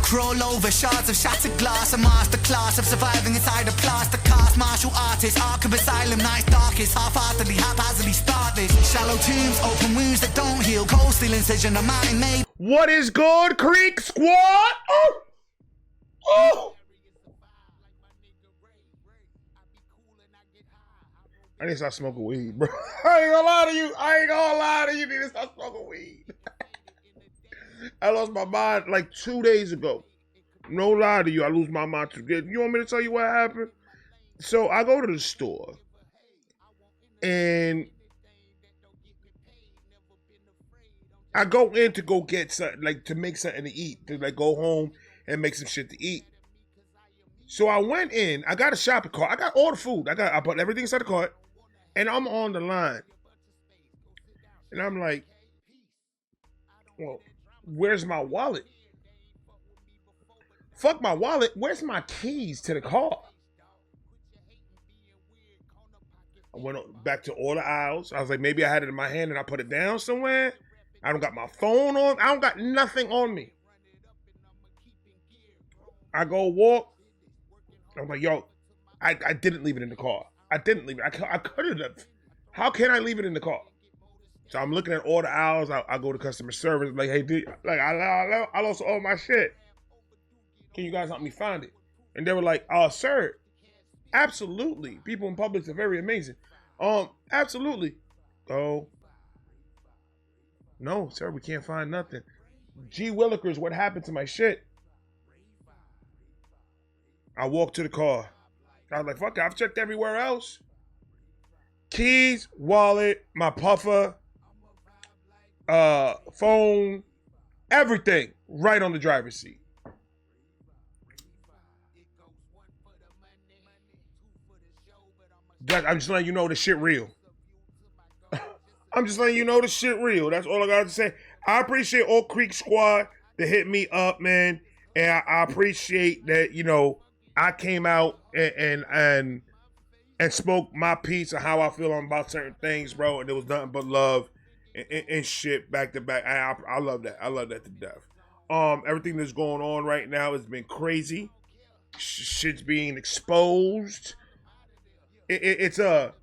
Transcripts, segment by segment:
Crawl over shards of shattered glass, a masterclass of surviving inside a plaster cast. Martial artist, arc of asylum, nice darkest, half-heartedly, haphazardly start this. Shallow tombs, open wounds that don't heal, cold steel incision, a mind made. What is good, Creek Squad? Oh! Oh! I need to start smoking weed, bro. I ain't gonna lie to you. You need to start smoking weed. I lost my mind like 2 days ago. No lie to you, I lose my mind too good. You want me to tell you what happened? So I go to the store and I go in to go get something, like to make something to eat, to like go home and make some shit to eat. So I went in, I got a shopping cart, I got all the food, I put everything inside the cart, and I'm on the line. And I'm like, well, where's my wallet? Fuck my wallet, where's my keys to the car? I went back to all the aisles. I was like, maybe I had it in my hand and I put it down somewhere. I don't got my phone on. I don't got nothing on me. I go walk. I'm like, yo, I didn't leave it in the car. I didn't leave it. I could have. How can I leave it in the car? So I'm looking at all the aisles. I go to customer service. Like, hey, dude, like I lost all my shit. Can you guys help me find it? And they were like, sir, absolutely. People in Publix are very amazing. Absolutely. Oh, no, sir, we can't find nothing. Gee Willikers, what happened to my shit? I walked to the car. I was like, fuck it, I've checked everywhere else. Keys, wallet, my puffer, phone, everything right on the driver's seat. I'm just letting you know the shit real. I'm just letting you know the shit real. That's all I got to say. I appreciate all Creek Squad that hit me up, man. And I appreciate that, you know, I came out and spoke my piece of how I feel about certain things, bro. And there was nothing but love and shit back to back. I love that. I love that to death. Everything that's going on right now has been crazy. Shit's being exposed. It's a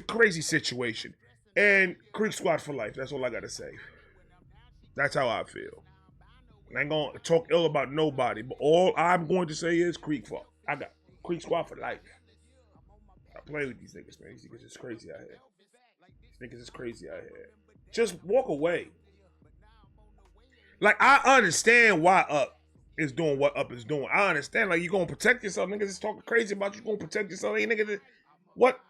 crazy situation. And Creek Squad for life. That's all I gotta say. That's how I feel. I ain't gonna talk ill about nobody, but all I'm going to say is Creek Squad. I got Creek Squad for life. I play with these niggas, man. These niggas is crazy out here. These niggas is crazy out here. Just walk away. Like, I understand why Up is doing what Up is doing. I understand. Like, you gonna protect yourself. Niggas is talking crazy about you gonna protect yourself. Hey, niggas, what?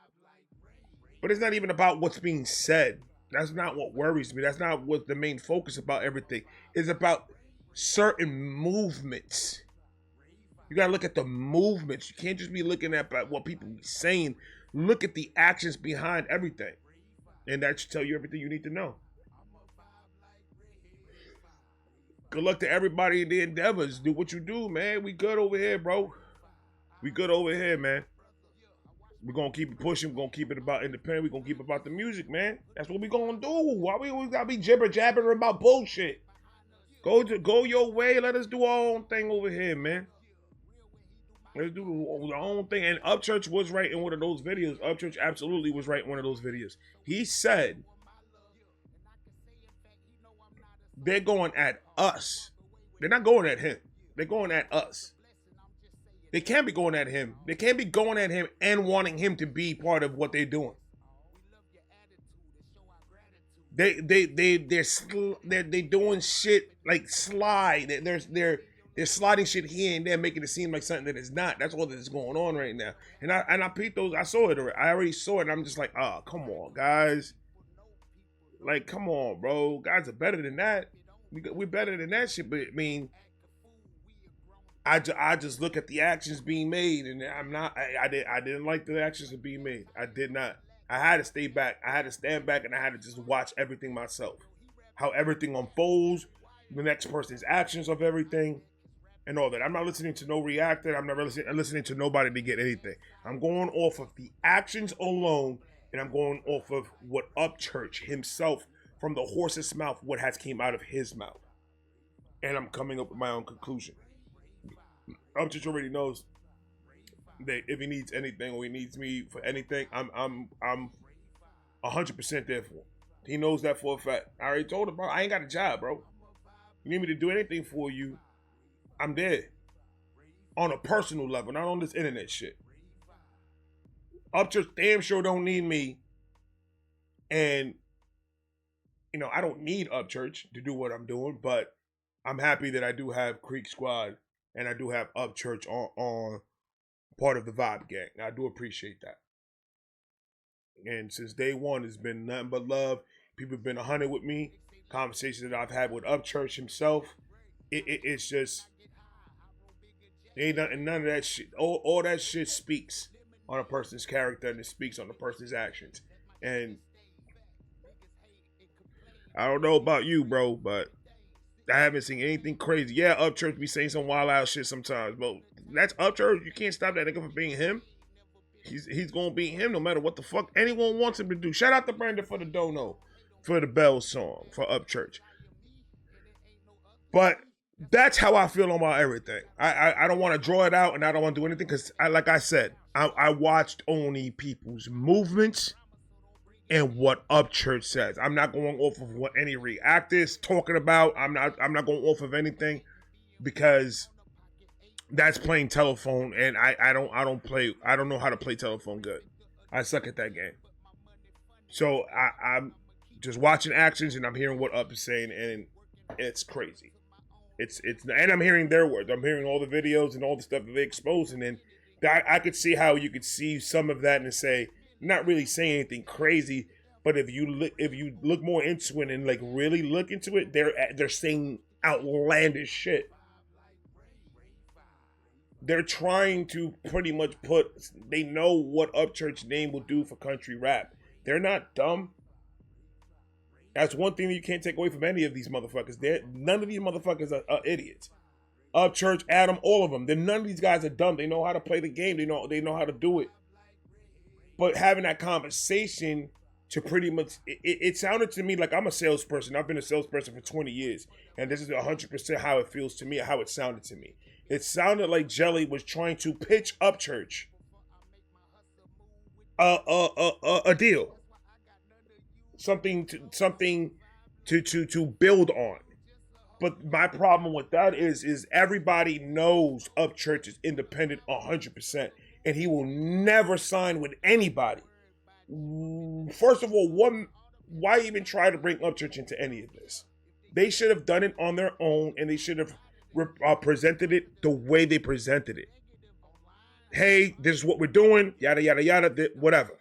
But it's not even about what's being said. That's not what worries me. That's not what the main focus about everything. It's about certain movements. You gotta look at the movements. You can't just be looking at what people be saying. Look at the actions behind everything. And that should tell you everything you need to know. Good luck to everybody in the endeavors. Do what you do, man. We good over here, bro. We good over here, man. We're going to keep it pushing. We're going to keep it about independent. We're going to keep it about the music, man. That's what we're going to do. Why we got to be jibber-jabbering about bullshit? Go your way. Let us do our own thing over here, man. Let's do our own thing. And Upchurch was right in one of those videos. Upchurch absolutely was right in one of those videos. He said, they're going at us. They're not going at him. They're going at us. They can't be going at him. They can't be going at him and wanting him to be part of what they're doing. They're doing shit like slide. They're sliding shit here and there, making it seem like something that it's not. That's all that's going on right now. And I peeped those. I saw it already. I already saw it. And I'm just like, come on, guys. Like, come on, bro. Guys are better than that. We're better than that shit. But I mean, I just look at the actions being made, and I didn't like the actions that being made. I did not. I had to stay back. I had to stand back, and I had to just watch everything myself. How everything unfolds, the next person's actions of everything, and all that. I'm not listening to no Reactor. I'm not listening to nobody to get anything. I'm going off of the actions alone, and I'm going off of what Upchurch himself, from the horse's mouth, what has came out of his mouth. and I'm coming up with my own conclusion. Upchurch already knows that if he needs anything or he needs me for anything, I'm 100% there for him. He knows that for a fact. I already told him, bro, I ain't got a job, bro. You need me to do anything for you, I'm there. On a personal level, not on this internet shit. Upchurch damn sure don't need me. And, you know, I don't need Upchurch to do what I'm doing, but I'm happy that I do have Creek Squad and I do have Upchurch on part of the Vibe Gang. I do appreciate that. And since day one, it's been nothing but love. People have been 100 with me. Conversations that I've had with Upchurch himself. It's just, ain't nothing, none of that shit. All that shit speaks on a person's character and it speaks on a person's actions. And I don't know about you, bro, but I haven't seen anything crazy. Yeah, Upchurch be saying some wild out shit sometimes, but that's Upchurch. You can't stop that nigga from being him. He's gonna be him no matter what the fuck anyone wants him to do. Shout out to Brandon for the DONO, for the Bell song, for Upchurch. But that's how I feel about everything. I don't want to draw it out and I don't want to do anything because, like I said, I watched only people's movements and what Upchurch says. I'm not going off of what any Reactor is talking about. I'm not going off of anything because that's playing telephone, and I don't know how to play telephone good. I suck at that game. So I'm just watching actions and I'm hearing what Up is saying, and it's crazy. It's and I'm hearing their words. I'm hearing all the videos and all the stuff that they expose, and then I could see how you could see some of that and say, not really saying anything crazy, but if you look more into it and like really look into it, they're saying outlandish shit. They're trying to pretty much they know what Upchurch's name will do for country rap. They're not dumb. That's one thing that you can't take away from any of these motherfuckers. None of these motherfuckers are idiots. Upchurch, Adam, all of them. None of these guys are dumb. They know how to play the game. They know how to do it. But having that conversation to pretty much, it sounded to me like I'm a salesperson. I've been a salesperson for 20 years. And this is 100% how it feels to me, how it sounded to me. It sounded like Jelly was trying to pitch Upchurch a deal. Something to build on. But my problem with that is everybody knows Upchurch is independent 100%. And he will never sign with anybody. First of all, why even try to bring Upchurch into any of this? They should have done it on their own, and they should have presented it the way they presented it. Hey, this is what we're doing, yada, yada, yada, whatever.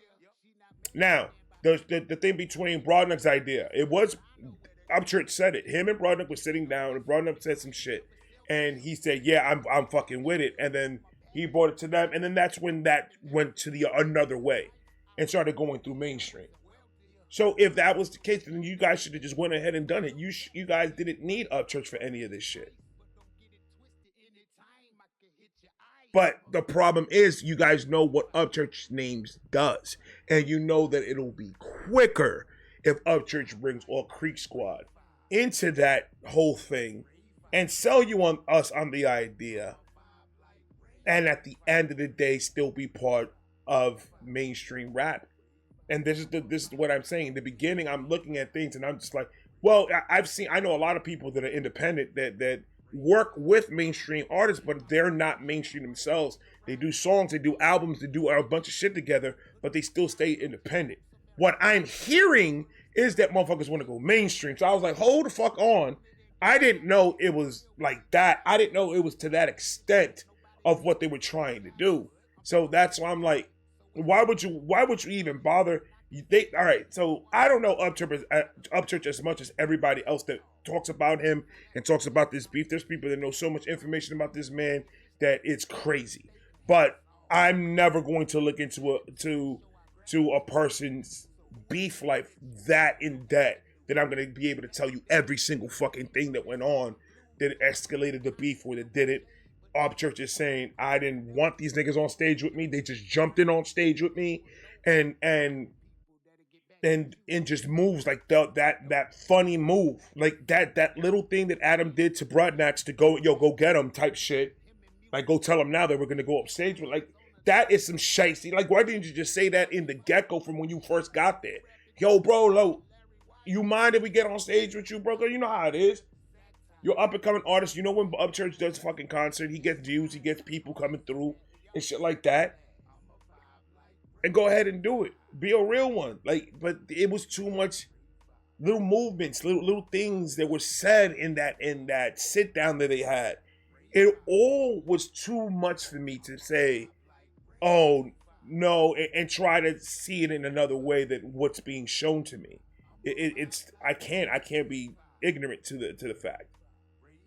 Now, the thing between Broadnock's idea, it was, Upchurch said it. Him and Broadnock were sitting down, and Broadnock said some shit. And he said, yeah, I'm fucking with it. And then he brought it to them, and then that's when that went to the another way and started going through mainstream. So if that was the case, then you guys should have just went ahead and done it. You guys didn't need Upchurch for any of this shit. But the problem is, you guys know what Upchurch names does, and you know that it'll be quicker if Upchurch brings all Creek Squad into that whole thing and sell you on us on the idea. And at the end of the day, still be part of mainstream rap. And this is what I'm saying. In the beginning, I'm looking at things and I'm just like, well, I know a lot of people that are independent that work with mainstream artists, but they're not mainstream themselves. They do songs, they do albums, they do a bunch of shit together, but they still stay independent. What I'm hearing is that motherfuckers want to go mainstream. So I was like, hold the fuck on. I didn't know it was like that. I didn't know it was to that extent of what they were trying to do. So that's why I'm like, why would you even bother? All right, so I don't know Upchurch as much as everybody else that talks about him and talks about this beef. There's people that know so much information about this man that it's crazy. But I'm never going to look into a person's beef life that in depth that I'm going to be able to tell you every single fucking thing that went on that escalated the beef or that did it. Upchurch is saying, I didn't want these niggas on stage with me. They just jumped in on stage with me. And and just moves like that funny move, like that little thing that Adam did to Broadnax to go get him type shit, like go tell him now that we're gonna go upstage with, like that is some shicey. Like why didn't you just say that in the get-go from when you first got there? Yo, bro, you mind if we get on stage with you, bro? You know how it is. You're up and coming artist. You know when Upchurch does a fucking concert, he gets views, he gets people coming through and shit like that. And go ahead and do it. Be a real one. Like, but it was too much little movements, little things that were said in that sit down that they had. It all was too much for me to say, oh no, and try to see it in another way than what's being shown to me. I can't be ignorant to the fact.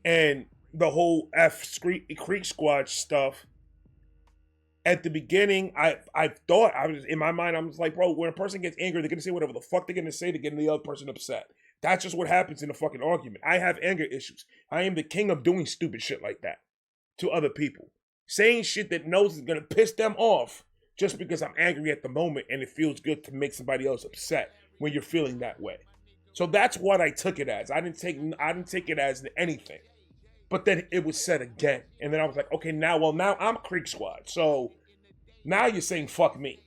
And the whole Creek Squad stuff. At the beginning, I thought, I was in my mind, I was like, bro, when a person gets angry, they're gonna say whatever the fuck they're gonna say to get the other person upset. That's just what happens in a fucking argument. I have anger issues. I am the king of doing stupid shit like that to other people. Saying shit that knows is gonna piss them off just because I'm angry at the moment and it feels good to make somebody else upset when you're feeling that way. So that's what I took it as. I didn't take it as anything. But then it was said again. And then I was like, okay, now I'm Creek Squad. So now you're saying fuck me.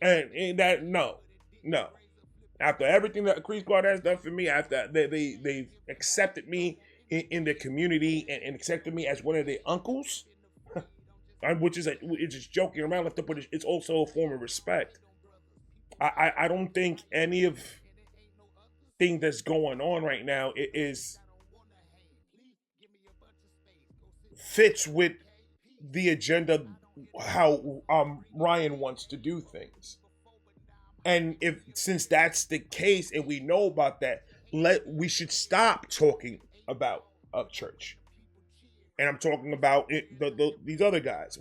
And that, no. After everything that Creek Squad has done for me, after they've accepted me in their community and accepted me as one of their uncles, which is it's just joking around, but it's also a form of respect. I don't think any of thing that's going on right now fits with the agenda how Ryan wants to do things. And since that's the case and we know about that, we should stop talking about Upchurch. And I'm talking about these other guys.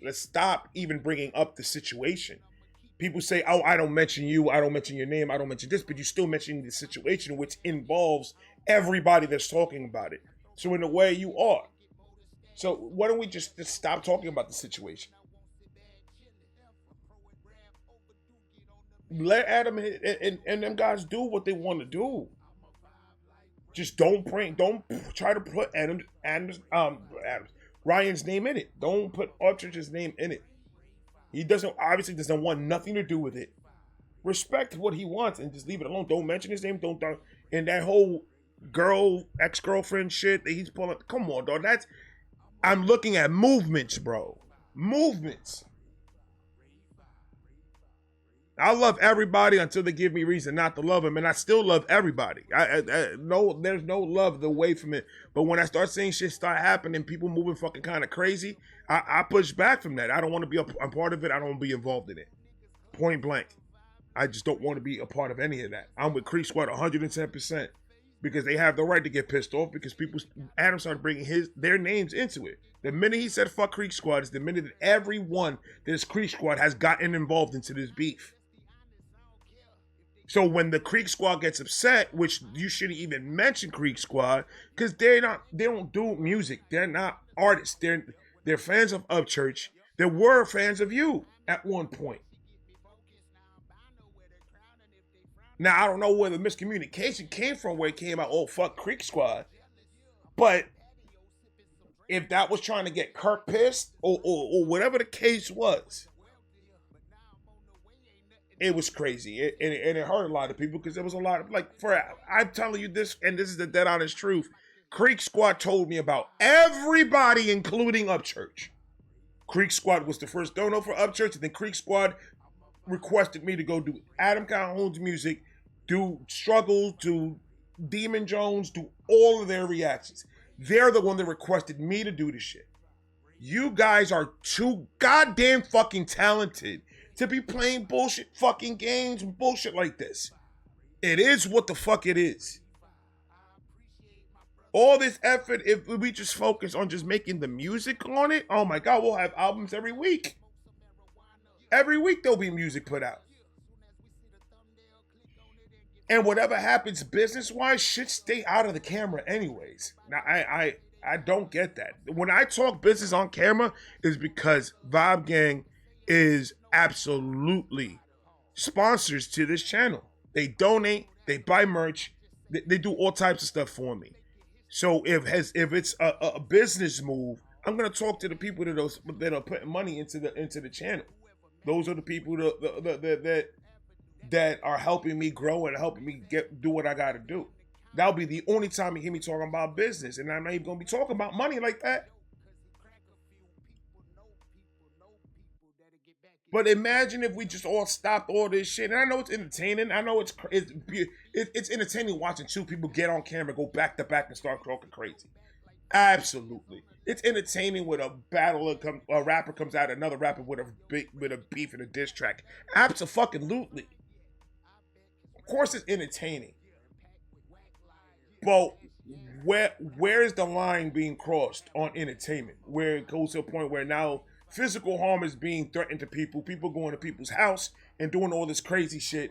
Let's stop even bringing up the situation. People say, oh, I don't mention you, I don't mention your name, I don't mention this, but you still mention the situation, which involves everybody that's talking about it. So in a way, you are. So why don't we just stop talking about the situation? Let Adam and them guys do what they want to do. Just don't try to put Ryan's name in it. Don't put Upchurch's name in it. He obviously doesn't want nothing to do with it. Respect what he wants and just leave it alone. Don't mention his name. Don't. And that whole ex-girlfriend shit that he's pulling. Come on, dog. I'm looking at movements, bro. Movements. I love everybody until they give me reason not to love them, and I still love everybody. There's no love away from it. But when I start seeing shit start happening, people moving fucking kind of crazy, I push back from that. I don't want to be a part of it. I don't want to be involved in it. Point blank. I just don't want to be a part of any of that. I'm with Creek Squad 110%. Because they have the right to get pissed off because Adam started bringing their names into it. The minute he said fuck Creek Squad is the minute that everyone that is Creek Squad has gotten involved into this beef. So when the Creek Squad gets upset, which you shouldn't even mention Creek Squad, because they don't do music. They're not artists. They're fans of Upchurch. They were fans of you at one point. Now, I don't know where the miscommunication came from, where it came out, oh, fuck Creek Squad. But if that was trying to get Kirk pissed, or whatever the case was, it was crazy. And it hurt a lot of people because there was a lot of, I'm telling you this, and this is the dead honest truth. Creek Squad told me about everybody, including Upchurch. Creek Squad was the first DONO for Upchurch, and then Creek Squad requested me to go do Adam Calhoun's music, do Struggle, do Demon Jones, do all of their reactions. They're the one that requested me to do this shit. You guys are too goddamn fucking talented to be playing bullshit fucking games and bullshit like this. It is what the fuck it is. All this effort, if we just focus on just making the music on it, oh my God, we'll have albums every week. Every week there'll be music put out. And whatever happens business-wise, shit stay out of the camera anyways. Now, I don't get that. When I talk business on camera, is because Vibe Gang is absolutely sponsors to this channel. They donate, they buy merch, they do all types of stuff for me. So if it's a business move, I'm gonna talk to the people that are putting money into the channel. Those are the people that are helping me grow and helping me do what I gotta do. That'll be the only time you hear me talking about business, and I'm not even gonna be talking about money like that. But imagine if we just all stopped all this shit. And I know it's entertaining. I know it's entertaining watching two people get on camera, go back to back, and start talking crazy. Absolutely, it's entertaining when a rapper comes out, another rapper with a beef and a diss track. Absolutely, of course, it's entertaining. But where is the line being crossed on entertainment? Where it goes to a point where now physical harm is being threatened to people going to people's house and doing all this crazy shit,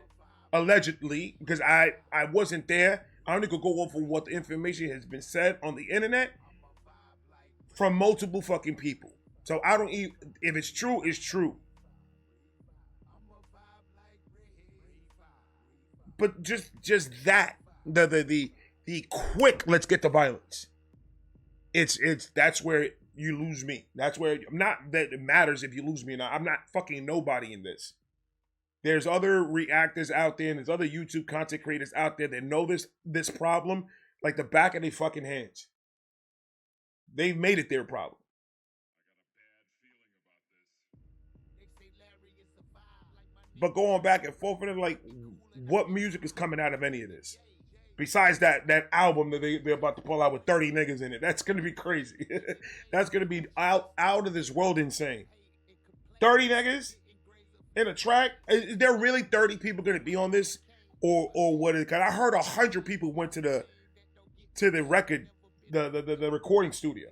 allegedly, because I wasn't there. I only could go over what the information has been said on the internet from multiple fucking people. So I don't even, if it's true, it's true. But just that, the quick, let's get the violence. That's where you lose me. That's where, not that it matters if you lose me or not. I'm not fucking nobody in this. There's other reactors out there, and there's other YouTube content creators out there that know this problem like the back of their fucking hands. They've made it their problem. But going back and forth with it, like, what music is coming out of any of this? Besides that album that they're about to pull out with 30 niggas in it. That's going to be crazy. That's going to be out of this world insane. 30 niggas in a track? Is there really 30 people going to be on this? Or what is it? Because I heard 100 people went to the record, the recording studio.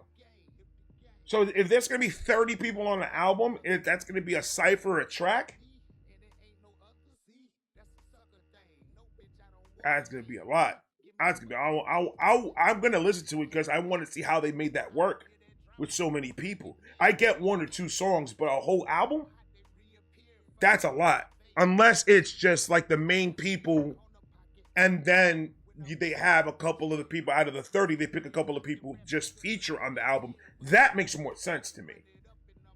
So if there's going to be 30 people on the album, if that's going to be a cypher, a track, that's gonna be a lot. I'm gonna listen to it because I want to see how they made that work with so many people. I get 1 or 2 songs, but a whole album? That's a lot. Unless it's just like the main people, and then they have a couple of the people out of the 30, they pick a couple of people just feature on the album. That makes more sense to me.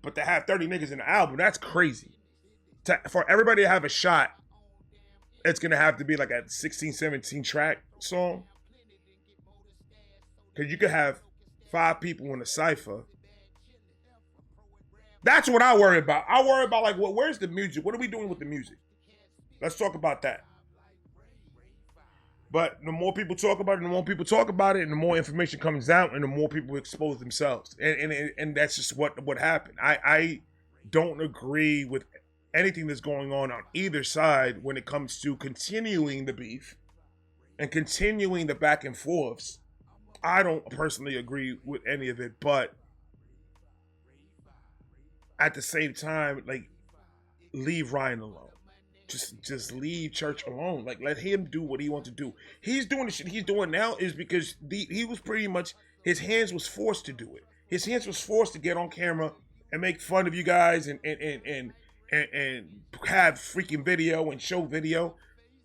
But to have 30 niggas in the album, that's crazy. For everybody to have a shot, it's going to have to be like a 16, 17 track song. Because you could have 5 people in a cypher. That's what I worry about. I worry about, like, well, where's the music? What are we doing with the music? Let's talk about that. But the more people talk about it, and the more information comes out, and the more people expose themselves. And that's just what happened. I don't agree with anything that's going on either side when it comes to continuing the beef and continuing the back and forths. I don't personally agree with any of it, but at the same time, like, leave Ryan alone. Just leave Church alone. Like, let him do what he wants to do. He's doing the shit he's doing now is because he was pretty much, his hands was forced to do it. His hands was forced to get on camera and make fun of you guys and have freaking video and show video.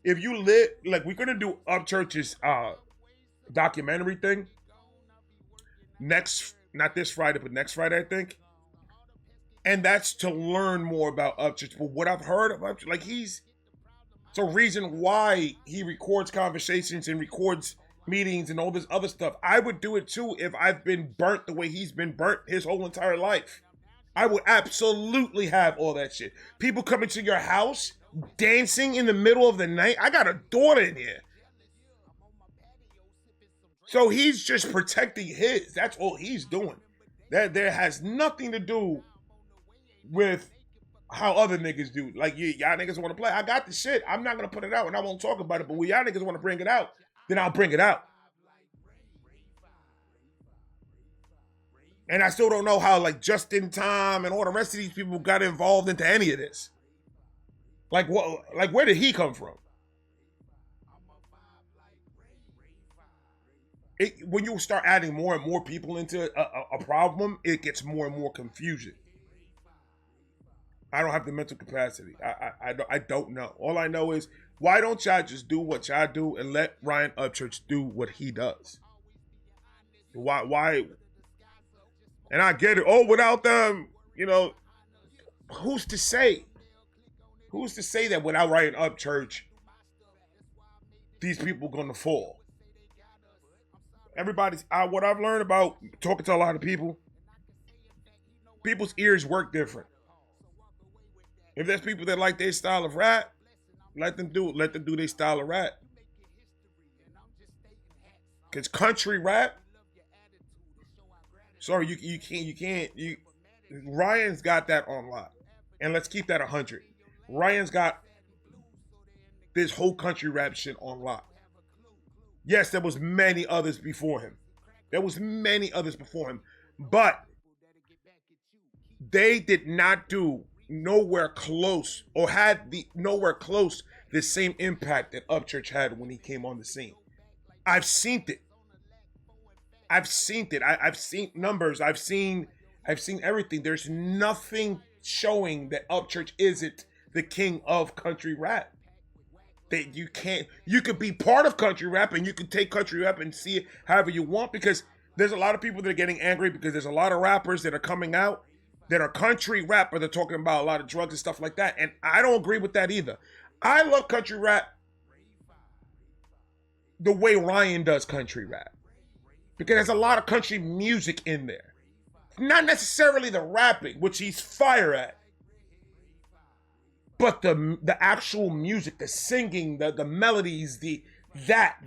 If you like, we're gonna do Upchurch's documentary thing not this Friday, but next Friday, I think. And that's to learn more about Upchurch. But what I've heard of Upchurch, like, it's a reason why he records conversations and records meetings and all this other stuff. I would do it too if I've been burnt the way he's been burnt his whole entire life. I would absolutely have all that shit. People coming to your house, dancing in the middle of the night. I got a daughter in here. So he's just protecting his. That's all he's doing. That there has nothing to do with how other niggas do. Like, y'all niggas want to play. I got the shit. I'm not going to put it out and I won't talk about it. But when y'all niggas want to bring it out, then I'll bring it out. And I still don't know how, like, Just In Time and all the rest of these people got involved into any of this. Like, what? Like, where did he come from? When you start adding more and more people into a problem, it gets more and more confusion. I don't have the mental capacity. I don't know. All I know is, why don't y'all just do what y'all do and let Ryan Upchurch do what he does? Why? And I get it. Oh, without them, who's to say? Who's to say that without Ryan Upchurch, these people gonna fall? Everybody's what I've learned about talking to a lot of people, people's ears work different. If there's people that like their style of rap, let them do it. Let them do their style of rap. Cause country rap, sorry, you can't. Ryan's got that on lock, and let's keep that 100. Ryan's got this whole country rap shit on lock. Yes, there was many others before him. But they did not do nowhere close or had nowhere close the same impact that Upchurch had when he came on the scene. I've seen it. I've seen numbers. I've seen everything. There's nothing showing that Upchurch isn't the king of country rap. That you could be part of country rap and you can take country rap and see it however you want, because there's a lot of people that are getting angry because there's a lot of rappers that are coming out that are country rap, but they're talking about a lot of drugs and stuff like that. And I don't agree with that either. I love country rap the way Ryan does country rap, because there's a lot of country music in there. Not necessarily the rapping, which he's fire at, but the actual music, the singing, the melodies, that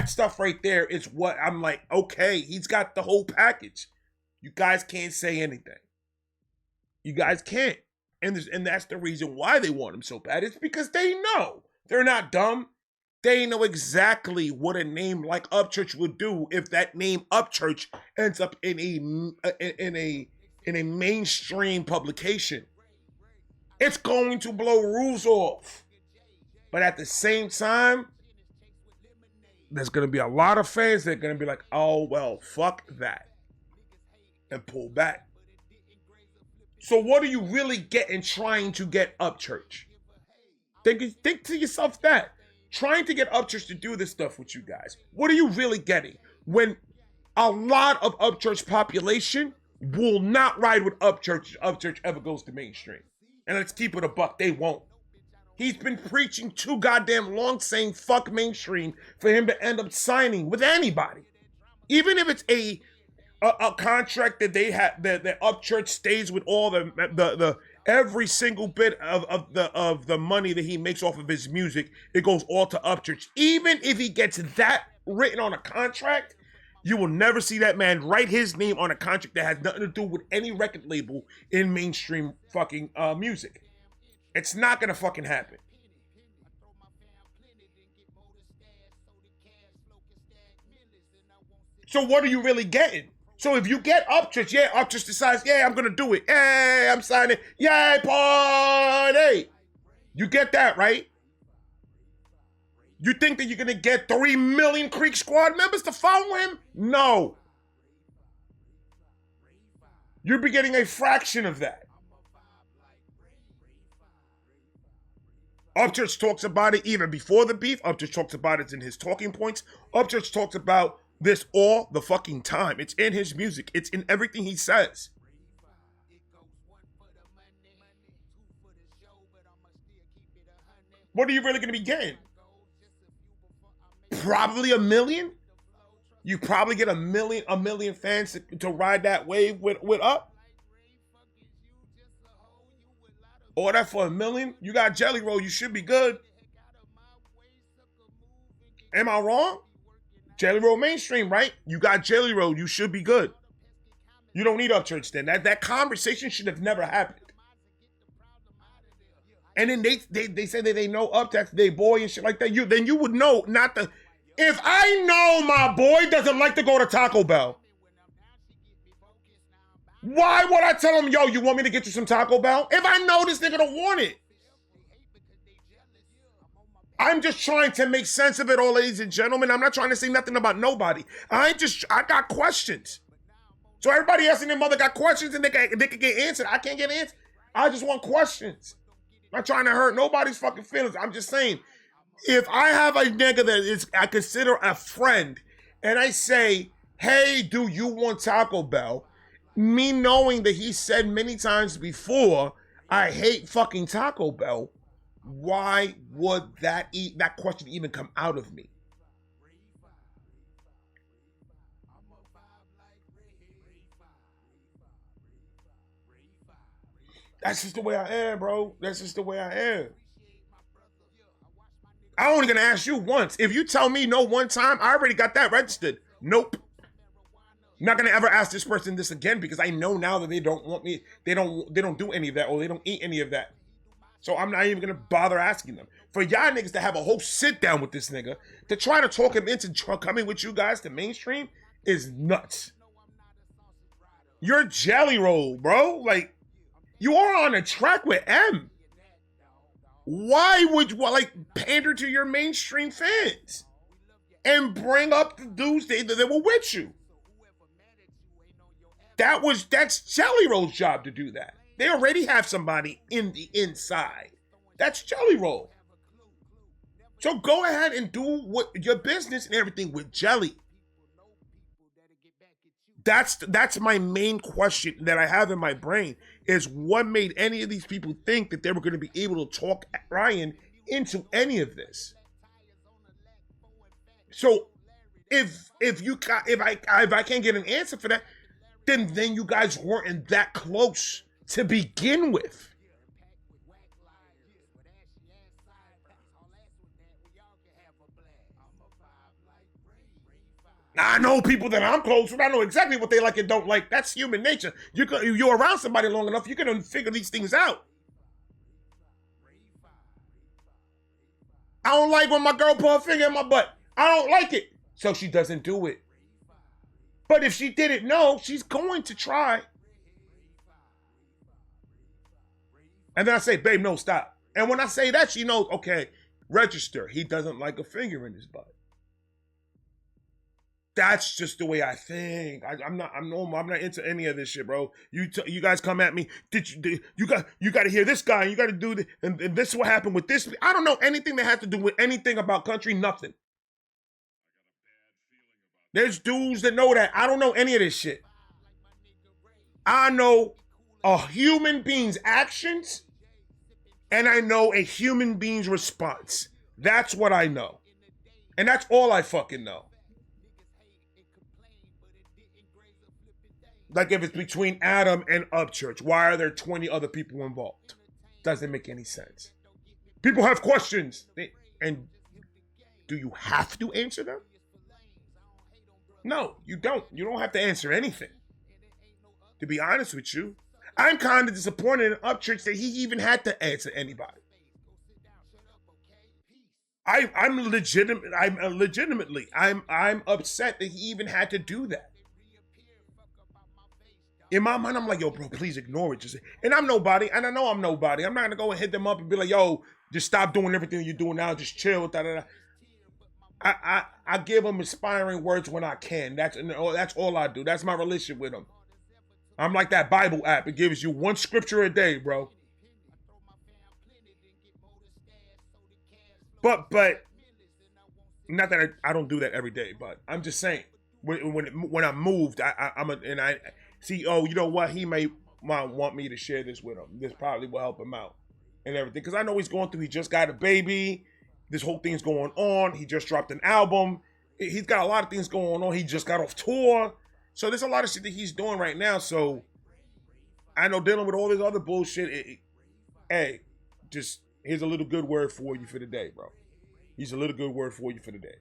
stuff right there is what I'm like, okay, he's got the whole package. You guys can't say anything. You guys can't. And that's the reason why they want him so bad. It's because they know. They're not dumb. They know exactly what a name like Upchurch would do if that name Upchurch ends up in a mainstream publication. It's going to blow roofs off. But at the same time, there's going to be a lot of fans that are going to be like, oh, well, fuck that, and pull back. So what do you really get in trying to get Upchurch? Think to yourself that. Trying to get Upchurch to do this stuff with you guys. What are you really getting? When a lot of Upchurch population will not ride with Upchurch if Upchurch ever goes to mainstream. And let's keep it a buck, they won't. He's been preaching too goddamn long saying fuck mainstream for him to end up signing with anybody. Even if it's a contract that they have, that Upchurch stays with all the every single bit of the money that he makes off of his music, it goes all to Upchurch. Even if he gets that written on a contract, you will never see that man write his name on a contract that has nothing to do with any record label in mainstream fucking music. It's not gonna fucking happen. So what are you really getting? So if you get Upchurch, yeah, Upchurch decides, yeah, I'm gonna do it. Hey, I'm signing. Yay, party! You get that, right? You think that you're gonna get 3 million Creek Squad members to follow him? No. You'll be getting a fraction of that. Upchurch talks about it even before the beef. Upchurch talks about it in his talking points. Upchurch talks about this all the fucking time. It's in his music. It's in everything he says. What are you really going to be getting? Probably 1 million? You probably get a million fans to ride that wave with Up? Or that for 1 million? You got Jelly Roll, you should be good. Am I wrong? Jelly Roll mainstream, right? You got Jelly Roll, you should be good. You don't need Upchurch then. That conversation should have never happened. And then they say that they know Up, that's their boy and shit like that. Then you would know not to. If I know my boy doesn't like to go to Taco Bell, why would I tell him, yo, you want me to get you some Taco Bell? If I know this nigga don't want it. I'm just trying to make sense of it all, ladies and gentlemen. I'm not trying to say nothing about nobody. I got questions. So everybody else and their mother got questions and they can get answered. I can't get answered. I just want questions. I'm not trying to hurt nobody's fucking feelings. I'm just saying, if I have a nigga that is I consider a friend, and I say, hey, do you want Taco Bell? Me knowing that he said many times before, I hate fucking Taco Bell, why would that question even come out of me? That's just the way I am, bro. That's just the way I am. I'm only gonna ask you once. If you tell me no one time, I already got that registered. Nope. I'm not gonna ever ask this person this again because I know now that they don't want me. They don't do any of that, or they don't eat any of that. So I'm not even gonna bother asking them. For y'all niggas to have a whole sit down with this nigga to try to talk him into coming with you guys to mainstream is nuts. You're Jelly Roll, bro. Like, you are on a track with M. Why would you pander to your mainstream fans and bring up the dudes that were with you? That's Jelly Roll's job to do that. They already have somebody in the inside. That's Jelly Roll. So go ahead and do what your business and everything with Jelly. That's my main question that I have in my brain is what made any of these people think that they were going to be able to talk Ryan into any of this? So if I can't get an answer for that, then you guys weren't that close to begin with. I know people that I'm close with. I know exactly what they like and don't like. That's human nature. You're around somebody long enough, you're going to figure these things out. I don't like when my girl put her finger in my butt. I don't like it. So she doesn't do it. But if she didn't know, she's going to try. And then I say, babe, no, stop. And when I say that, she knows, okay, register. He doesn't like a finger in his butt. That's just the way I think. I'm not into any of this shit, bro. You guys come at me. You got to hear this guy. You got to do this, and this is what happened with this. I don't know anything that has to do with anything about country. Nothing. There's dudes that know that. I don't know any of this shit. I know a human being's actions, and I know a human being's response. That's what I know, and that's all I fucking know. Like if it's between Adam and Upchurch, why are there 20 other people involved? Doesn't make any sense. People have questions. And do you have to answer them? No, you don't. You don't have to answer anything. To be honest with you, I'm kind of disappointed in Upchurch that he even had to answer anybody. I'm legitimately upset that he even had to do that. In my mind, I'm like, yo, bro, please ignore it. And I'm nobody, and I know I'm nobody. I'm not gonna go and hit them up and be like, yo, just stop doing everything you're doing now. Just chill. I give them inspiring words when I can. That's all I do. That's my relationship with them. I'm like that Bible app. It gives you one scripture a day, bro. But not that I don't do that every day, but I'm just saying when I'm moved, I see, oh, you know what? He might want me to share this with him. This probably will help him out and everything. Because I know he's going through, he just got a baby. This whole thing's going on. He just dropped an album. He's got a lot of things going on. He just got off tour. So there's a lot of shit that he's doing right now. So I know dealing with all this other bullshit, hey, just here's a little good word for you for the day, bro. Here's a little good word for you for the day.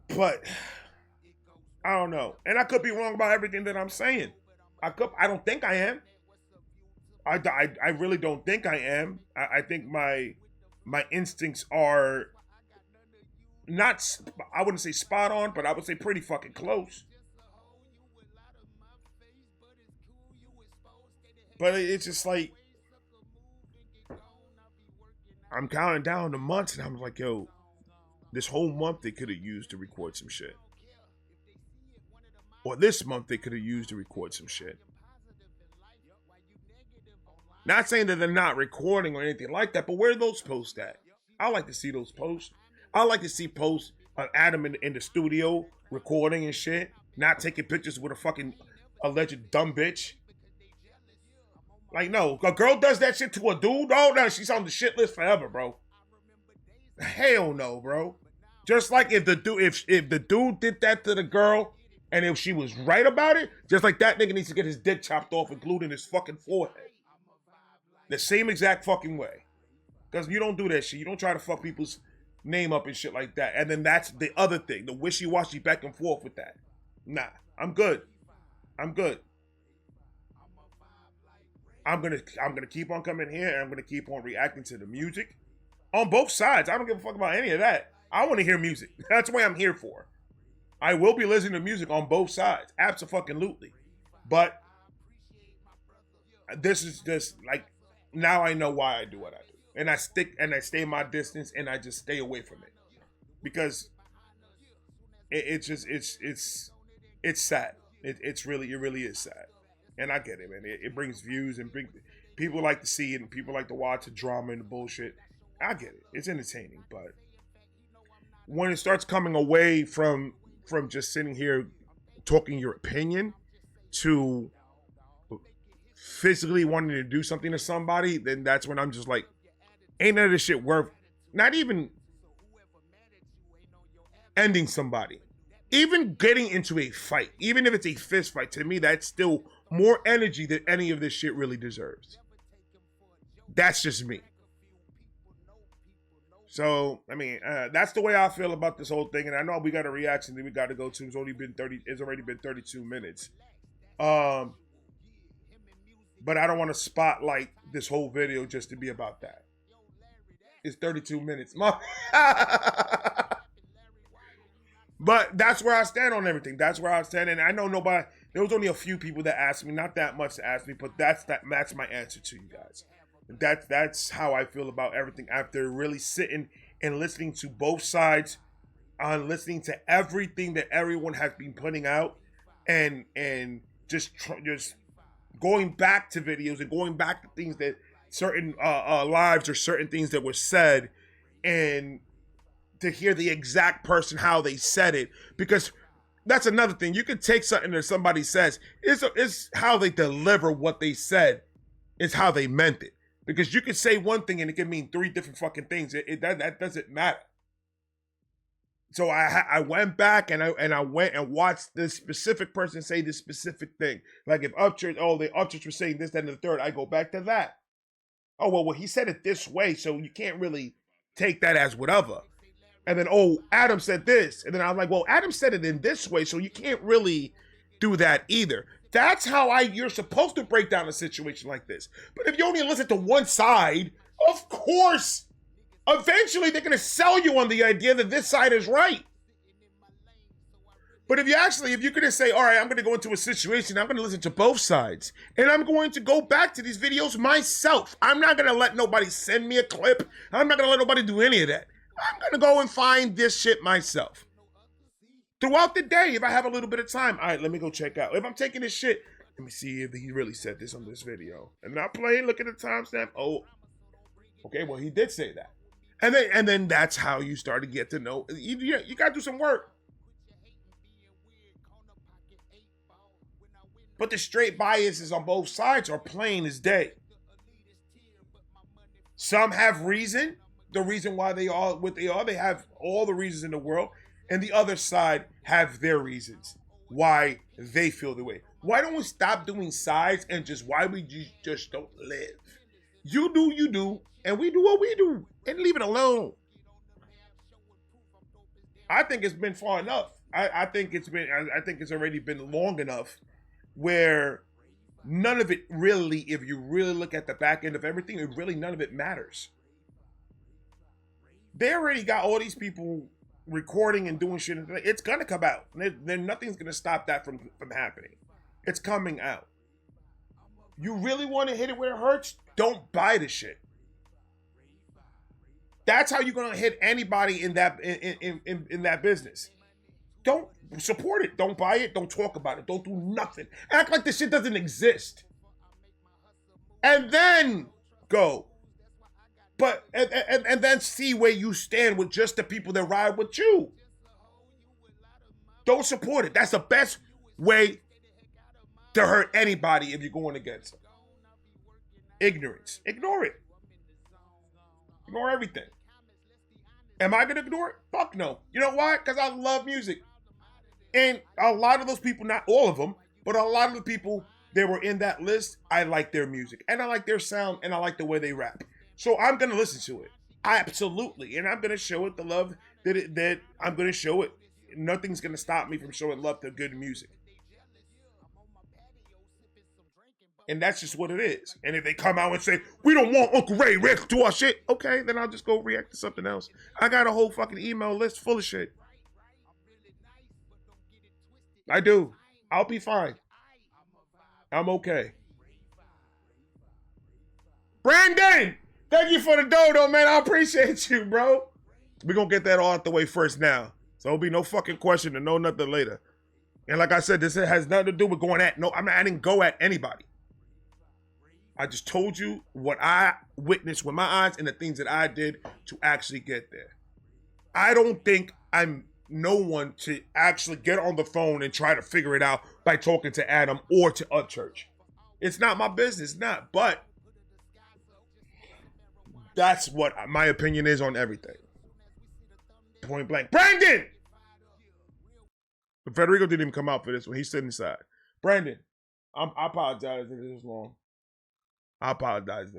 But I don't know. And I could be wrong about everything that I'm saying. I don't think I am. I really don't think I am. I think my instincts are not, I wouldn't say spot on, but I would say pretty fucking close. But it's just like, I'm counting down the months and I'm like, yo, this whole month they could have used to record some shit. Or this month they could have used to record some shit. Not saying that they're not recording or anything like that, but where are those posts at? I like to see those posts. I like to see posts of Adam in the studio recording and shit, not taking pictures with a fucking alleged dumb bitch. Like, no, a girl does that shit to a dude, oh no, she's on the shit list forever, bro. Hell no, bro. Just like if the dude did that to the girl, and if she was right about it, just like that nigga needs to get his dick chopped off and glued in his fucking forehead. The same exact fucking way. Because you don't do that shit. You don't try to fuck people's name up and shit like that. And then that's the other thing, the wishy-washy back and forth with that. Nah, I'm good. I'm good. I'm gonna keep on coming here, and I'm gonna keep on reacting to the music on both sides. I don't give a fuck about any of that. I want to hear music. That's what I'm here for. I will be listening to music on both sides, absolutely. But this is just like, now I know why I do what I do, and I stay my distance, and I just stay away from it because it's sad. It really is sad. And I get it, man. It brings views and people like to see it and people like to watch the drama and the bullshit. I get it. It's entertaining, but when it starts coming away from just sitting here talking your opinion to physically wanting to do something to somebody, then that's when I'm just like, ain't none of this shit worth not even ending somebody. Even getting into a fight, even if it's a fist fight, to me, that's still more energy than any of this shit really deserves. That's just me. So, I mean, that's the way I feel about this whole thing. And I know we got a reaction that we got to go to. It's already been 32 minutes. But I don't want to spotlight this whole video just to be about that. It's 32 minutes. But that's where I stand on everything. That's where I stand. And I know nobody, there was only a few people that asked me, not that much to ask me, but that's my answer to you guys. That's how I feel about everything after really sitting and listening to both sides, listening to everything that everyone has been putting out, and just going back to videos and going back to things that certain lives or certain things that were said, and to hear the exact person how they said it, because that's another thing. You can take something that somebody says, it's how they deliver what they said, is how they meant it. Because you can say one thing and it can mean three different fucking things. That doesn't matter. So I went back and I went and watched this specific person say this specific thing. Like if Upchurch, the Upchurch was saying this, that, and the third, I go back to that. Oh, well, he said it this way, so you can't really take that as whatever. And then, Adam said this. And then I'm like, well, Adam said it in this way, so you can't really do that either. That's how you're supposed to break down a situation like this. But if you only listen to one side, of course, eventually they're going to sell you on the idea that this side is right. But if you're going to say, all right, I'm going to go into a situation, I'm going to listen to both sides, and I'm going to go back to these videos myself. I'm not going to let nobody send me a clip. I'm not going to let nobody do any of that. I'm going to go and find this shit myself. Throughout the day, if I have a little bit of time, all right, let me go check out. If I'm taking this shit, let me see if he really said this on this video. And not playing, look at the timestamp. Oh, okay, well, he did say that. And then that's how you start to get to know. You got to do some work. But the straight biases on both sides are plain as day. Some have reason. The reason why they are what they are. They have all the reasons in the world. And the other side have their reasons why they feel the way. Why don't we stop doing sides and why we just don't live? You do, and we do what we do, and leave it alone. I think it's been far enough. I think it's already been long enough where none of it really, if you really look at the back end of everything, none of it matters. They already got all these people recording and doing shit. It's gonna come out. Then nothing's gonna stop that from happening. It's coming out. You really want to hit it where it hurts? Don't buy the shit. That's how you're gonna hit anybody in that business. Don't support it. Don't buy it. Don't talk about it. Don't do nothing. Act like this shit doesn't exist. and then go. But and then see where you stand with just the people that ride with you. Don't support it. That's the best way to hurt anybody if you're going against them. Ignorance. Ignore it. Ignore everything. Am I going to ignore it? Fuck no. You know why? Because I love music. And a lot of those people, not all of them, but a lot of the people that were in that list, I like their music. And I like their sound, and I like the way they rap. So I'm going to listen to it. Absolutely. And I'm going to show it the love that I'm going to show it. Nothing's going to stop me from showing love to good music. And that's just what it is. And if they come out and say, we don't want Uncle Ray react to our shit, okay, then I'll just go react to something else. I got a whole fucking email list full of shit. I do. I'll be fine. I'm okay. Brandon! Thank you for the dodo, man. I appreciate you, bro. We're going to get that all out the way first now. So there'll be no fucking question and no nothing later. And like I said, this has nothing to do with going at, I didn't go at anybody. I just told you what I witnessed with my eyes and the things that I did to actually get there. I don't think I'm no one to actually get on the phone and try to figure it out by talking to Adam or to Upchurch. It's not my business, not. But that's what my opinion is on everything. Point blank. Brandon! But Federico didn't even come out for this one. He's sitting inside. Brandon, I apologize that it was long. I apologize.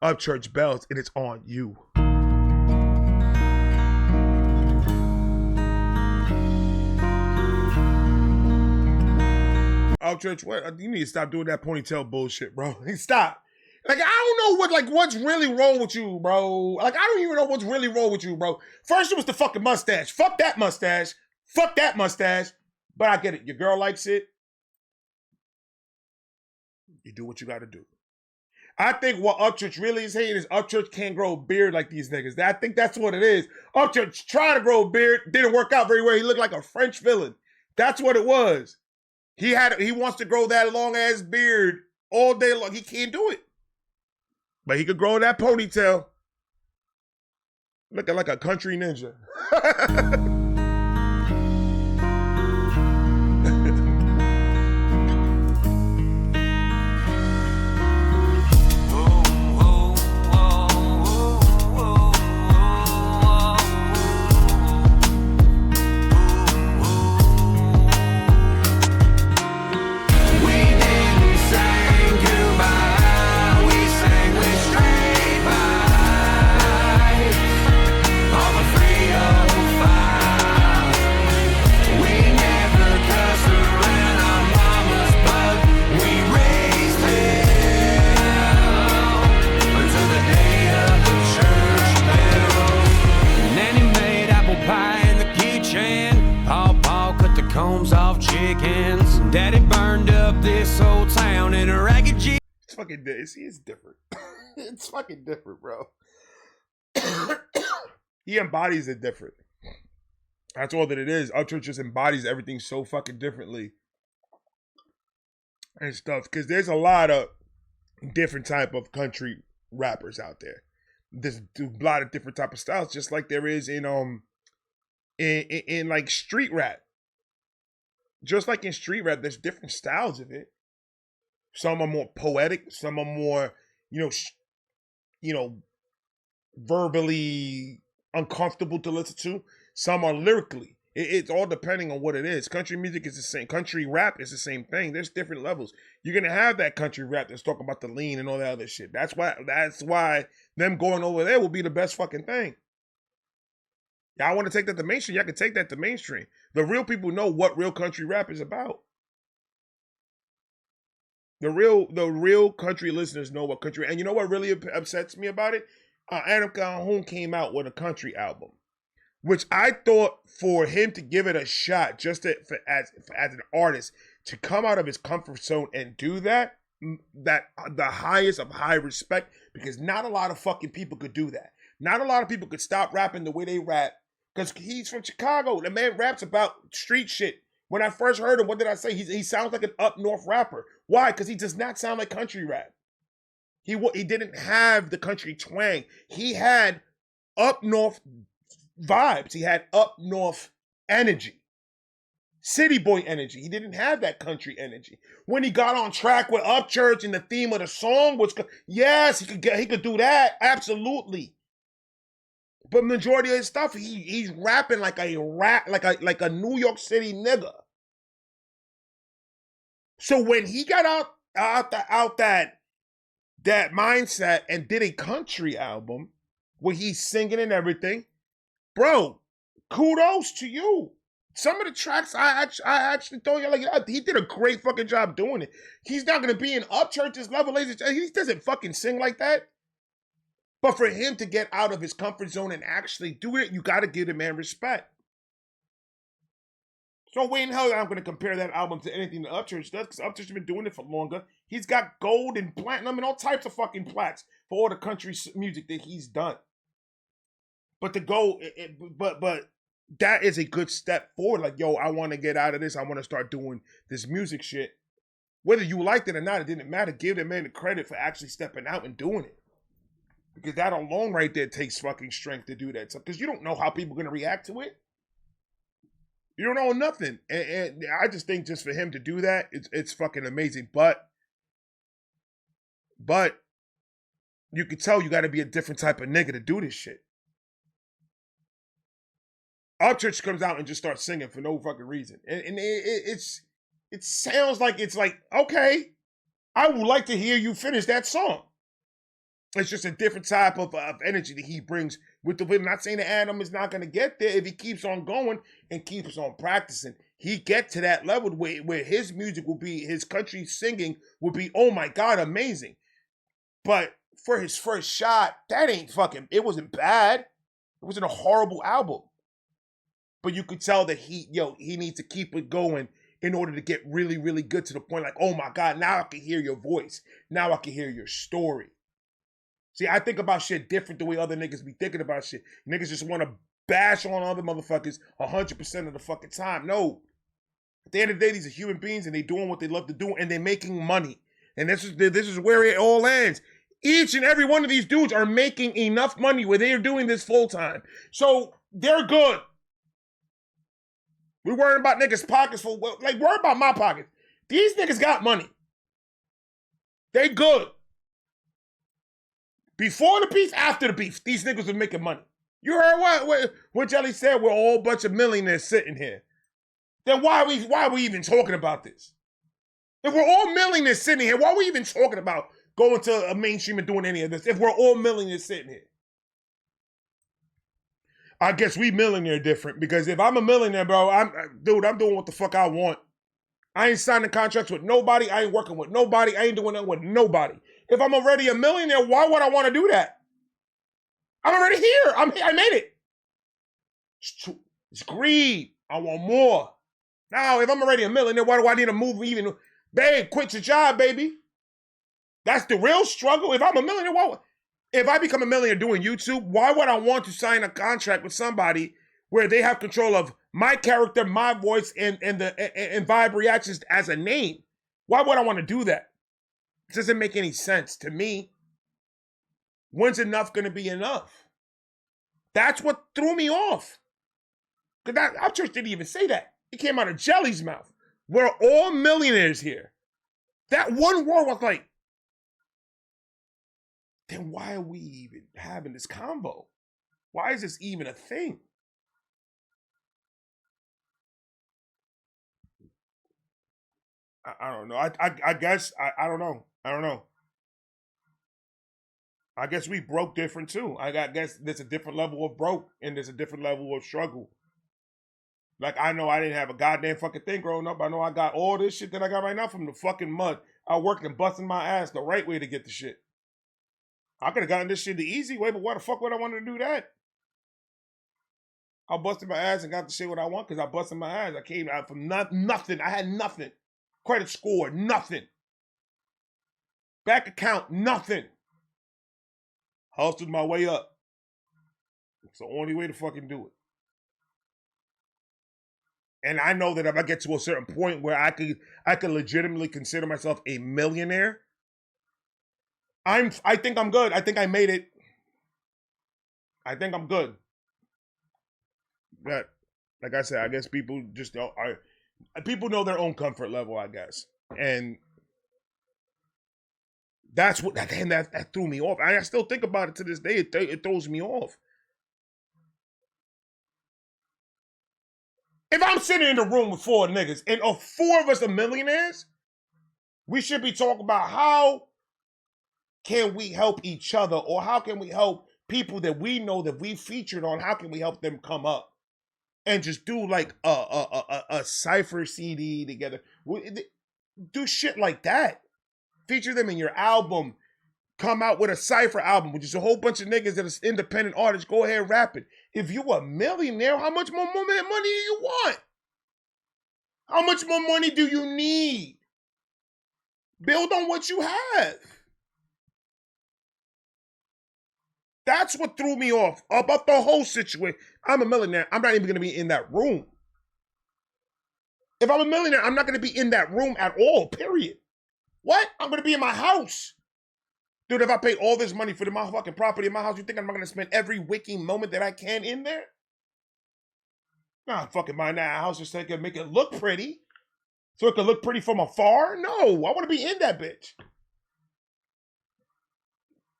Upchurch bells, and it's on you. Upchurch, what? You need to stop doing that ponytail bullshit, bro. Stop. Like, I don't know what's really wrong with you, bro. Like, I don't even know what's really wrong with you, bro. First, it was the fucking mustache. Fuck that mustache. Fuck that mustache. But I get it. Your girl likes it. You do what you got to do. I think what Upchurch really is saying is Upchurch can't grow a beard like these niggas. I think that's what it is. Upchurch tried to grow a beard. Didn't work out very well. He looked like a French villain. That's what it was. He wants to grow that long ass beard all day long. He can't do it. But he could grow that ponytail. Looking like a country ninja. Daddy burned up this whole town in a ragged Jeep. It's fucking it's different. It's fucking different, bro. He embodies it different. That's all that it is. Upchurch just embodies everything so fucking differently and stuff. Because there's a lot of different type of country rappers out there. There's a lot of different type of styles, just like there is in like street rap. Just like in street rap, there's different styles of it. Some are more poetic. Some are more, verbally uncomfortable to listen to. Some are lyrically. It's all depending on what it is. Country music is the same. Country rap is the same thing. There's different levels. You're gonna have that country rap that's talking about the lean and all that other shit. That's why them going over there will be the best fucking thing. Y'all want to take that to mainstream? Y'all can take that to mainstream. The real people know what real country rap is about. The real country listeners know what country. And you know what really upsets me about it? Adam Calhoun came out with a country album, which I thought for him to give it a shot, just as an artist, to come out of his comfort zone and do that the highest of high respect, because not a lot of fucking people could do that. Not a lot of people could stop rapping the way they rap. Because he's from Chicago. The man raps about street shit. When I first heard him, what did I say? He sounds like an up north rapper. Why? Because he does not sound like country rap. He didn't have the country twang. He had up north vibes. He had up north energy. City boy energy. He didn't have that country energy. When he got on track with Upchurch and the theme of the song was, yes, he could do that. Absolutely. But majority of his stuff, he's rapping like a New York City nigga. So when he got out that mindset and did a country album where he's singing and everything, bro, kudos to you. Some of the tracks I actually thought, like, he did a great fucking job doing it. He's not gonna be in Upchurch's level. He doesn't fucking sing like that. But for him to get out of his comfort zone and actually do it, you got to give the man respect. So way in hell I'm going to compare that album to anything that Upchurch does, because Upchurch has been doing it for longer. He's got gold and platinum and all types of fucking plaques for all the country music that he's done. But to go, but that is a good step forward. Like, yo, I want to get out of this. I want to start doing this music shit. Whether you liked it or not, it didn't matter. Give the man the credit for actually stepping out and doing it. Because that alone right there takes fucking strength to do that. Because you don't know how people are going to react to it. You don't know nothing. And I just think just for him to do that, it's fucking amazing. But you could tell you got to be a different type of nigga to do this shit. Upchurch comes out and just starts singing for no fucking reason. And it sounds like it's like, okay, I would like to hear you finish that song. It's just a different type of energy that he brings with the rhythm. Not saying that Adam is not going to get there if he keeps on going and keeps on practicing. He get to that level where his music will be, his country singing will be, oh my God, amazing. But for his first shot, that ain't fucking, it wasn't bad. It wasn't a horrible album. But you could tell that he needs to keep it going in order to get really, really good to the point like, oh my God, now I can hear your voice. Now I can hear your story. See, I think about shit different the way other niggas be thinking about shit. Niggas just want to bash on other motherfuckers 100% of the fucking time. No. At the end of the day, these are human beings and they doing what they love to do and they're making money. And this is where it all ends. Each and every one of these dudes are making enough money where they're doing this full time. So they're good. We're worrying about niggas' pockets worry about my pockets. These niggas got money. They good. Before the beef, after the beef, these niggas are making money. You heard what Jelly said? We're all a bunch of millionaires sitting here. Then why are we even talking about this? If we're all millionaires sitting here, why are we even talking about going to a mainstream and doing any of this? If we're all millionaires sitting here. I guess we millionaire different, because if I'm a millionaire, bro, I'm doing what the fuck I want. I ain't signing contracts with nobody. I ain't working with nobody. I ain't doing nothing with nobody. If I'm already a millionaire, why would I want to do that? I'm already here. I made it. It's greed. I want more. Now, if I'm already a millionaire, why do I need to move even? Babe, quit your job, baby. That's the real struggle. If I'm a millionaire, if I become a millionaire doing YouTube, why would I want to sign a contract with somebody where they have control of my character, my voice, and Vibe Reactions as a name? Why would I want to do that? It doesn't make any sense to me. When's enough going to be enough? That's what threw me off. Because Upchurch didn't even say that. It came out of Jelly's mouth. We're all millionaires here. That one word was like, then why are we even having this combo? Why is this even a thing? I don't know. I guess, I don't know. I don't know. I guess we broke different too. I guess there's a different level of broke and there's a different level of struggle. Like, I know I didn't have a goddamn fucking thing growing up. I know I got all this shit that I got right now from the fucking mud. I worked and busting my ass the right way to get the shit. I could have gotten this shit the easy way, but why the fuck would I want to do that? I busted my ass and got the shit what I want because I busted my ass. I came out from nothing. I had nothing. Credit score, nothing. Bank account, nothing. Hustled my way up. It's the only way to fucking do it. And I know that if I get to a certain point where I could legitimately consider myself a millionaire, I think I'm good. I think I made it. I think I'm good. But like I said, I guess people just don't. People know their own comfort level, I guess, and that's what that threw me off. I still think about it to this day. It throws me off. If I'm sitting in the room with 4 niggas and 4 of us are millionaires, we should be talking about how can we help each other, or how can we help people that we know that we featured on. How can we help them come up and just do like a cipher CD together? Do shit like that. Feature them in your album. Come out with a cipher album with just a whole bunch of niggas that are independent artists. Go ahead and rap it. If you a millionaire, how much more money do you want? How much more money do you need? Build on what you have. That's what threw me off about the whole situation. I'm a millionaire. I'm not even going to be in that room. If I'm a millionaire, I'm not going to be in that room at all, period. What? I'm going to be in my house. Dude, if I paid all this money for my fucking property in my house, you think I'm not going to spend every waking moment that I can in there? Nah, fucking buying that house just so I can make it look pretty. So it can look pretty from afar? No, I want to be in that bitch.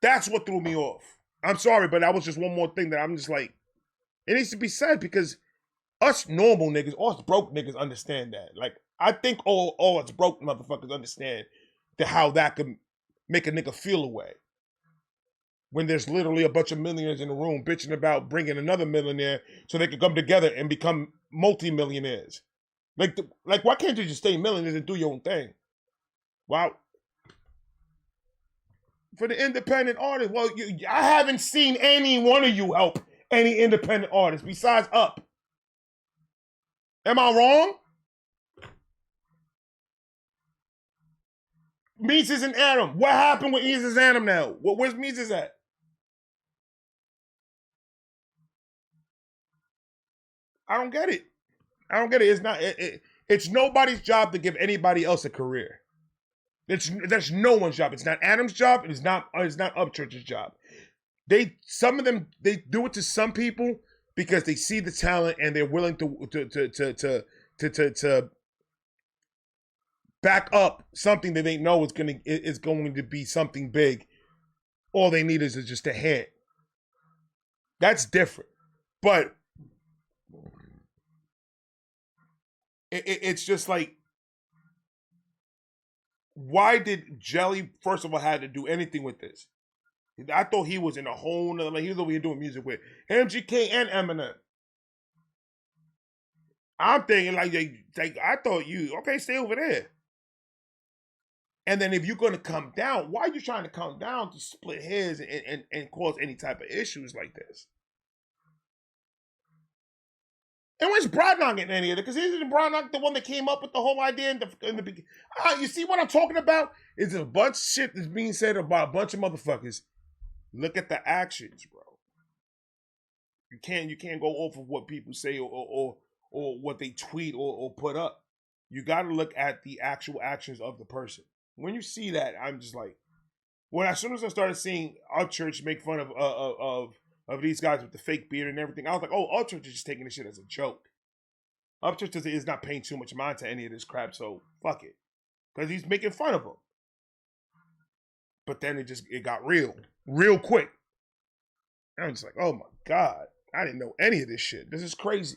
That's what threw me off. I'm sorry, but that was just one more thing that I'm just like, it needs to be said, because us normal niggas, us broke niggas understand that. Like, I think all us broke motherfuckers understand how that could make a nigga feel away. When there's literally a bunch of millionaires in the room bitching about bringing another millionaire so they can come together and become multi-millionaires. Like, why can't you just stay millionaires and do your own thing? Wow. For the independent artists, well, I haven't seen any one of you help any independent artists besides Up. Am I wrong? Mises and Adam. What happened with Mises and Adam now? Where's Mises at? I don't get it. It's not. It's nobody's job to give anybody else a career. That's no one's job. It's not Adam's job. It's not Upchurch's job. Some of them do it to some people because they see the talent and they're willing to back up something that they know is going to be something big. All they need is just a hint. That's different. But it's just like, why did Jelly, first of all, had to do anything with this? I thought he was in a whole nother, like, he was over here doing music with MGK and Eminem. I'm thinking like I thought stay over there. And then if you're going to come down, why are you trying to come down to split hairs and cause any type of issues like this? And where's Brodnock getting any of it? Because isn't Brodnock the one that came up with the whole idea in the beginning? You see what I'm talking about? Is a bunch of shit that's being said about a bunch of motherfuckers. Look at the actions, bro. You can't go off of what people say or what they tweet or put up. You got to look at the actual actions of the person. When you see that, I'm just like, as soon as I started seeing Upchurch make fun of these guys with the fake beard and everything, I was like, oh, Upchurch is just taking this shit as a joke. Upchurch is not paying too much mind to any of this crap, so fuck it. Because he's making fun of them. But then it got real quick. I'm just like, oh my God, I didn't know any of this shit. This is crazy.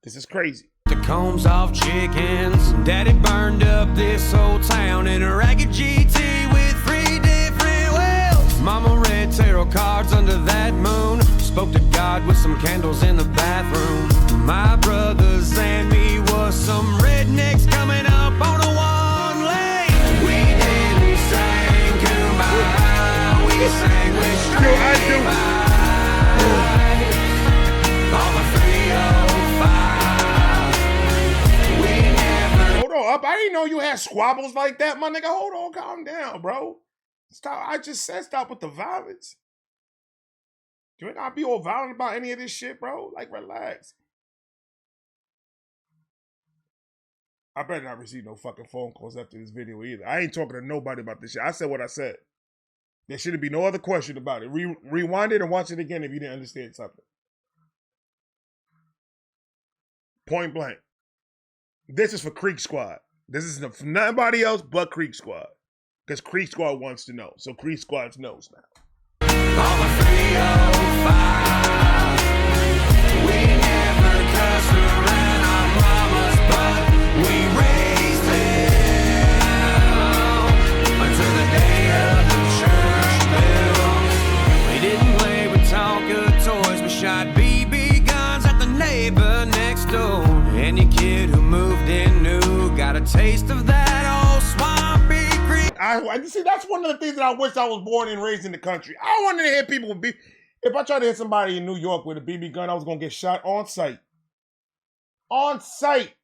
The combs off chickens. Daddy burned up this whole town in a ragged GT with 3 different wheels. Mama read tarot cards under that moon. Spoke to God with some candles in the bathroom. My brothers and me was some rednecks coming up on a one lane. We didn't sing Kumbaya, we sang with straight vibes. On the 305. We never. Hold on, Up. I didn't know you had squabbles like that, my nigga. Hold on, calm down, bro. Stop. I just said stop with the violence. You ain't gotta be all violent about any of this shit, bro. Like, relax. I better not receive no fucking phone calls after this video either. I ain't talking to nobody about this shit. I said what I said. There shouldn't be no other question about it. Rewind it and watch it again if you didn't understand something. Point blank. This is for Creek Squad. This is for nobody else but Creek Squad. Because Creek Squad wants to know. So Creek Squad knows now. On the 305, we never cussed around our mamas, but we raised hell until the day of the church bells. We didn't play with Tonka toys, we shot BB guns at the neighbor next door. Any kid who moved in knew, got a taste of that old swampy creek. I see, that's one of the things that I wish I was born and raised in the country. I wanted to hit people with BB. If I tried to hit somebody in New York with a BB gun, I was going to get shot on sight. On sight.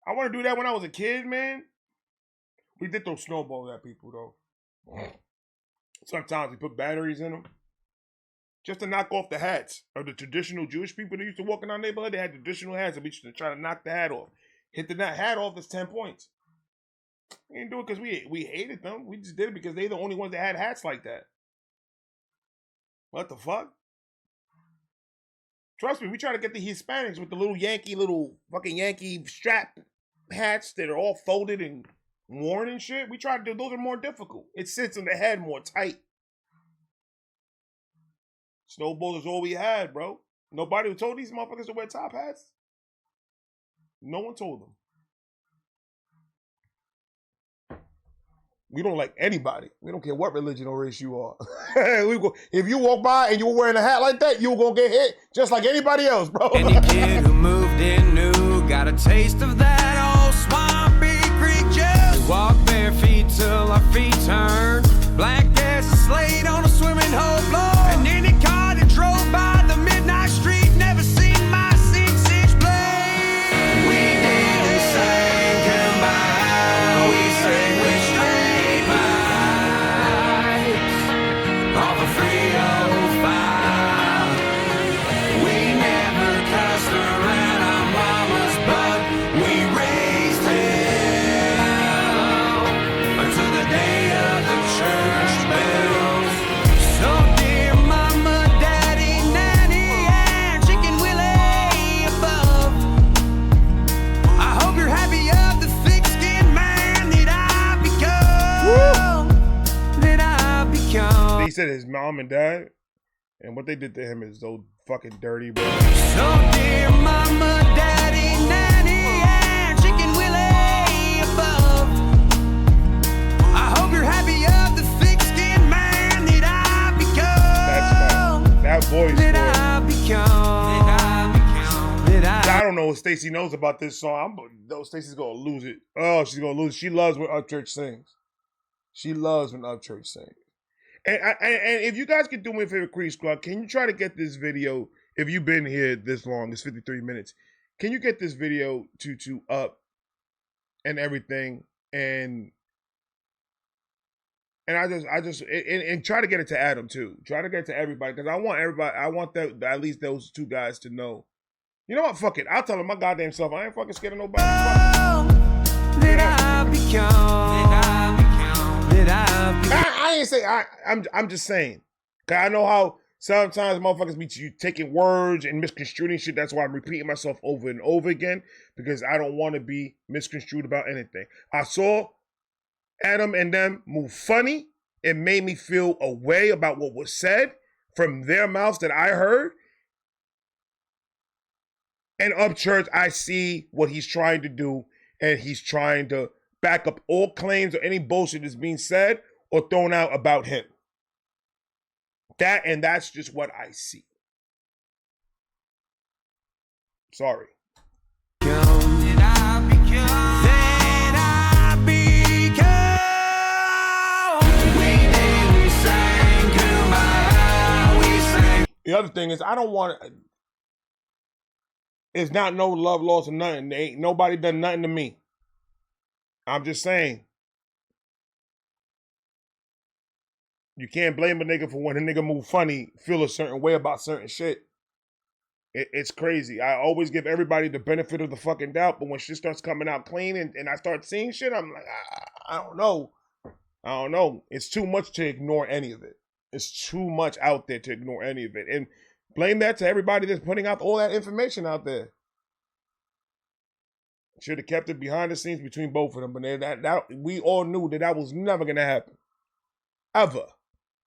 I want to do that when I was a kid, man. We did throw snowballs at people, though. Sometimes we put batteries in them. Just to knock off the hats of the traditional Jewish people that used to walk in our neighborhood. They had traditional hats, and we used to try to knock the hat off. Hit the hat off, that's 10 points. We didn't do it because we hated them. We just did it because they're the only ones that had hats like that. What the fuck? Trust me, we try to get the Hispanics with the little fucking Yankee strap hats that are all folded and worn and shit. We try to do those are more difficult. It sits on the head more tight. Snowballs is all we had, bro. Nobody told these motherfuckers to wear top hats. No one told them. We don't like anybody. We don't care what religion or race you are. If you walk by and you were wearing a hat like that, you were going to get hit just like anybody else, bro. Any kid who moved in knew, got a taste of that old swampy creek juice. We walked bare feet till our feet turned black as a slate on a swimming hole floor. And any car that drove by the midnight street never seen my 6-inch blade. We didn't sing goodbye, we sang with straight pipes. Off a 305, we never cussed around our mamas, but we raised hell until the day of the church bells. So dear mama, daddy, nanny, and chicken willy above, I hope you're happy of the thick-skinned man that I've become. That I've become. He said his mom and dad, and what they did to him is so fucking dirty, bro. So dear mama, daddy, nanny, and chicken willy above, I hope you're happy of the thick-skinned man that I've become. That's fine. That voice, That boy. I've become. That I don't know what Stacey knows about this song. Stacey's gonna lose it. Oh, she's gonna lose it. She loves when Upchurch sings. She loves when Upchurch sings. And if you guys could do me a favor, Creek Squad, can you try to get this video, if you've been here this long, this 53 minutes, can you get this video to up and everything, and I just try to get it to Adam too. Try to get it to everybody, because I want everybody, I want that, at least those two guys to know. You know what? Fuck it. I'll tell them my goddamn self. I ain't fucking scared of nobody. That I've become. That I've become. I ain't say I'm just saying. Cause I know how sometimes motherfuckers be you taking words and misconstruing shit. That's why I'm repeating myself over and over again, because I don't want to be misconstrued about anything. I saw Adam and them move funny. It made me feel a way about what was said from their mouths that I heard. And Upchurch, I see what he's trying to do, and he's trying to back up all claims or any bullshit that's being said or thrown out about him. That's just what I see. Sorry. The other thing is, I don't want to. It's not no love lost or nothing. There ain't nobody done nothing to me. I'm just saying. You can't blame a nigga for when a nigga move funny, feel a certain way about certain shit. It's crazy. I always give everybody the benefit of the fucking doubt, but when shit starts coming out clean and I start seeing shit, I'm like, I don't know. I don't know. It's too much to ignore any of it. It's too much out there to ignore any of it. And blame that to everybody that's putting out all that information out there. Should have kept it behind the scenes between both of them, but that we all knew that was never going to happen. Ever.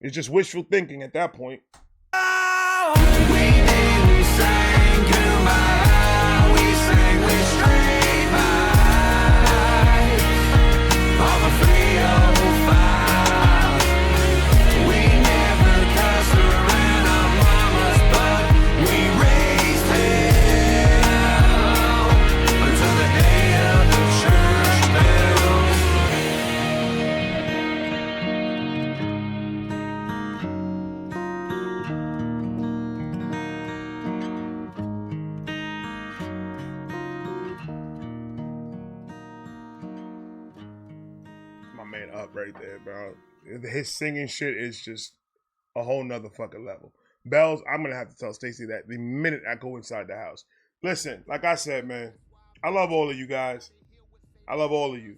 It's just wishful thinking at that point. Man up right there, bro. His singing shit is just a whole nother fucking level. Bells, I'm gonna have to tell Stacey that the minute I go inside the house. Listen, like I said, man, I love all of you guys. I love all of you.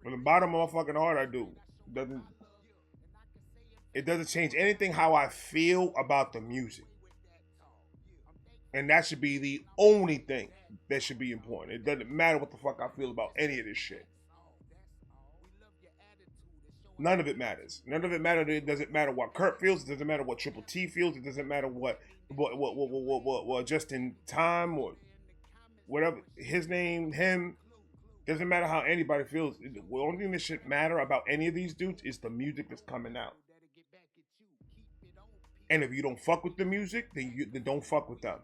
From the bottom of my fucking heart, I do. It doesn't change anything how I feel about the music. And that should be the only thing that should be important. It doesn't matter what the fuck I feel about any of this shit. None of it matters. None of it matters. It doesn't matter what Kurt feels. It doesn't matter what Triple T feels. It doesn't matter what Justin Time or whatever his name, him. Doesn't matter how anybody feels. The only thing that should matter about any of these dudes is the music that's coming out. And if you don't fuck with the music, then don't fuck with them.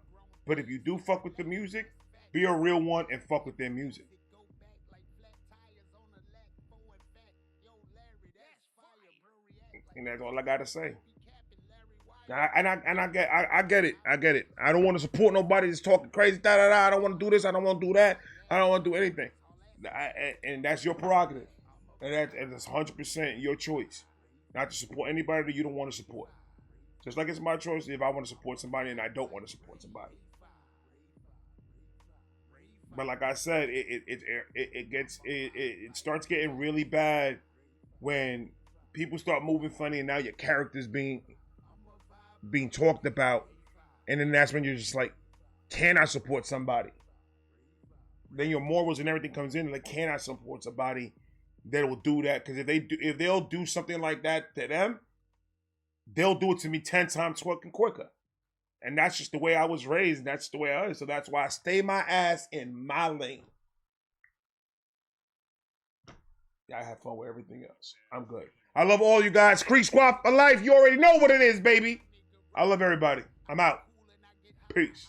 But if you do fuck with the music, be a real one and fuck with their music. And that's all I gotta say. I get it. I don't want to support nobody that's talking crazy. I don't want to do this. I don't want to do that. I don't want to do anything. And that's your prerogative. And that's 100% your choice. Not to support anybody that you don't want to support. Just like it's my choice if I want to support somebody and I don't want to support somebody. But like I said, it starts getting really bad when people start moving funny and now your character's being talked about, and then that's when you're just like, can I support somebody? Then your morals and everything comes in, like, can I support somebody that will do that? Because if they'll do something like that to them, they'll do it to me 10 times quicker. And that's just the way I was raised, and that's the way I is. So that's why I stay my ass in my lane. I have fun with everything else. I'm good. I love all you guys. Creek Squad for life. You already know what it is, baby. I love everybody. I'm out. Peace.